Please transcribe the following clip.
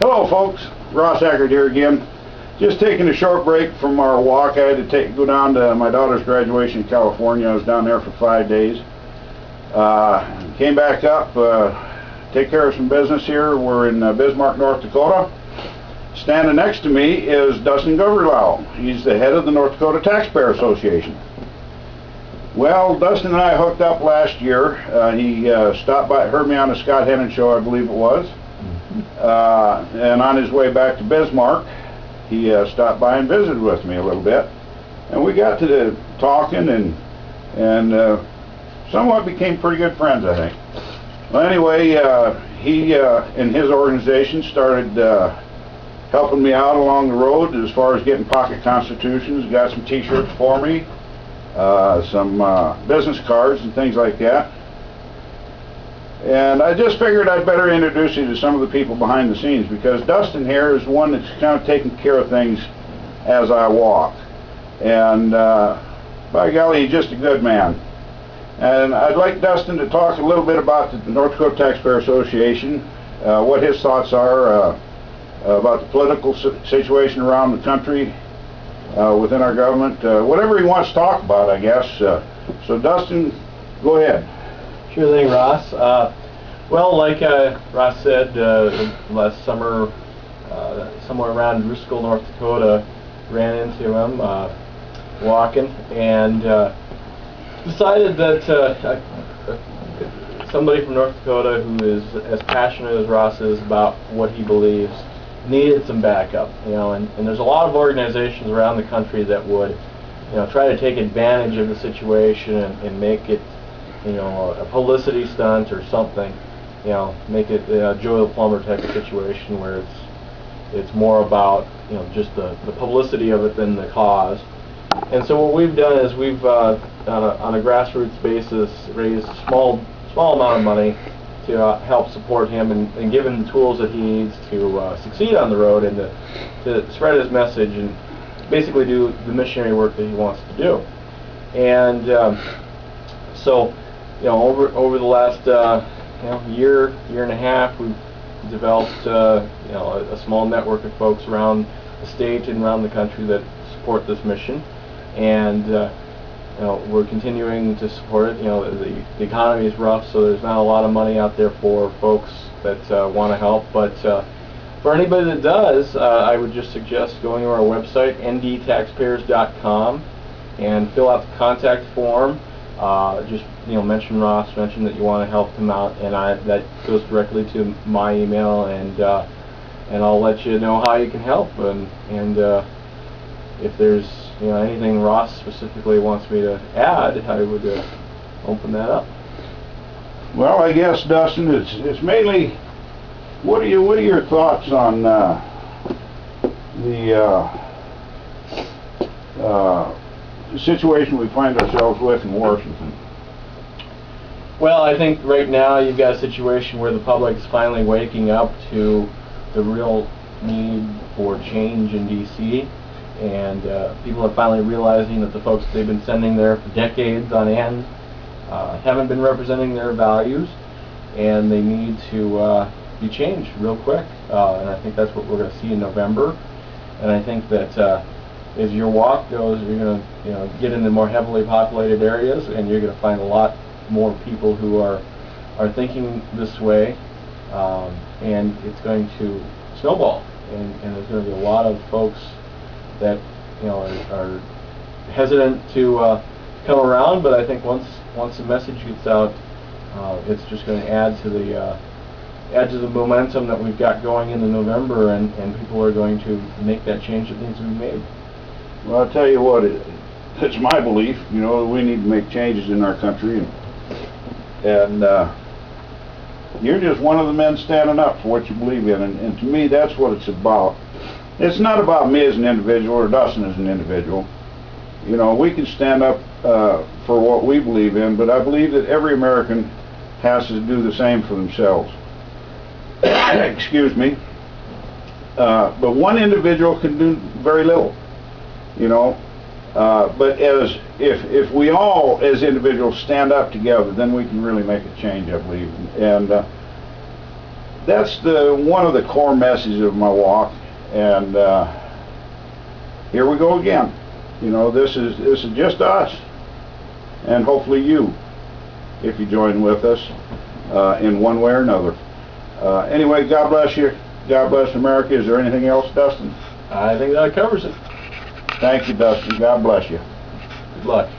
Hello folks, Ross Eckert here again. Just taking a short break from our walk. I had to go down to my daughter's graduation in California. I was down there for 5 days. Came back up, take care of some business here. We're in Bismarck, North Dakota. Standing next to me is Dustin. He's the head of the North Dakota Taxpayer Association. Well, Dustin and I hooked up last year. He stopped by, heard me on the Scott Hennon show, I believe it was. And on his way back to Bismarck, he stopped by and visited with me a little bit. And we got to talking and somewhat became pretty good friends, I think. Well, anyway, he and his organization started helping me out along the road as far as getting pocket constitutions. Got some t-shirts for me, some business cards and things like that. And I just figured I'd better introduce you to some of the people behind the scenes, because Dustin here is one that's kind of taking care of things as I walk. And by golly, he's just a good man. And I'd like Dustin to talk a little bit about the North Dakota Taxpayer Association, what his thoughts are about the political situation around the country, within our government, whatever he wants to talk about, I guess. So Dustin, go ahead. Sure thing, Ross. Well, like Ross said, last summer, somewhere around Driscoll, North Dakota, ran into him walking, and decided that somebody from North Dakota who is as passionate as Ross is about what he believes needed some backup. And there's a lot of organizations around the country that would, try to take advantage of the situation and make it, a publicity stunt or something, make it a Joe the Plumber type of situation where it's more about, just the publicity of it than the cause. And so what we've done is we've, on a grassroots basis, raised a small amount of money to help support him and give him the tools that he needs to succeed on the road and to spread his message and basically do the missionary work that he wants to do. And so, over the last year and a half, we've developed a small network of folks around the state and around the country that support this mission, and we're continuing to support it. The economy is rough, so there's not a lot of money out there for folks that want to help, but for anybody that does, I would just suggest going to our website, ndtaxpayers.com, and fill out the contact form. Just mention Ross, mention that you want to help him out, and that goes directly to my email, and I'll let you know how you can help, and if there's anything Ross specifically wants me to add, I would open that up. Well, I guess, Dustin, it's mainly what are your thoughts on the situation we find ourselves with in Washington? Well, I think right now you've got a situation where the public is finally waking up to the real need for change in D.C. and people are finally realizing that the folks they've been sending there for decades on end haven't been representing their values, and they need to be changed real quick. And I think that's what we're going to see in November. And I think that as your walk goes, you're going to get into more heavily populated areas, and you're going to find a lot more people who are thinking this way, and it's going to snowball, and there's going to be a lot of folks that are hesitant to come around. But I think once the message gets out, it's just going to add to the momentum that we've got going into November, and people are going to make that change that needs to be made. Well, I'll tell you what, it's my belief, we need to make changes in our country, and you're just one of the men standing up for what you believe in, and to me that's what it's about. It's not about me as an individual or Dustin as an individual. We can stand up for what we believe in, but I believe that every American has to do the same for themselves. Excuse me. But one individual can do very little, but if we all as individuals stand up together, then we can really make a change, I believe. And that's one of the core messages of my walk. And here we go again. You know, this is just us, and hopefully you, if you join with us in one way or another. Anyway, God bless you. God bless America. Is there anything else, Dustin? I think that covers it. Thank you, Dustin. God bless you. Good luck.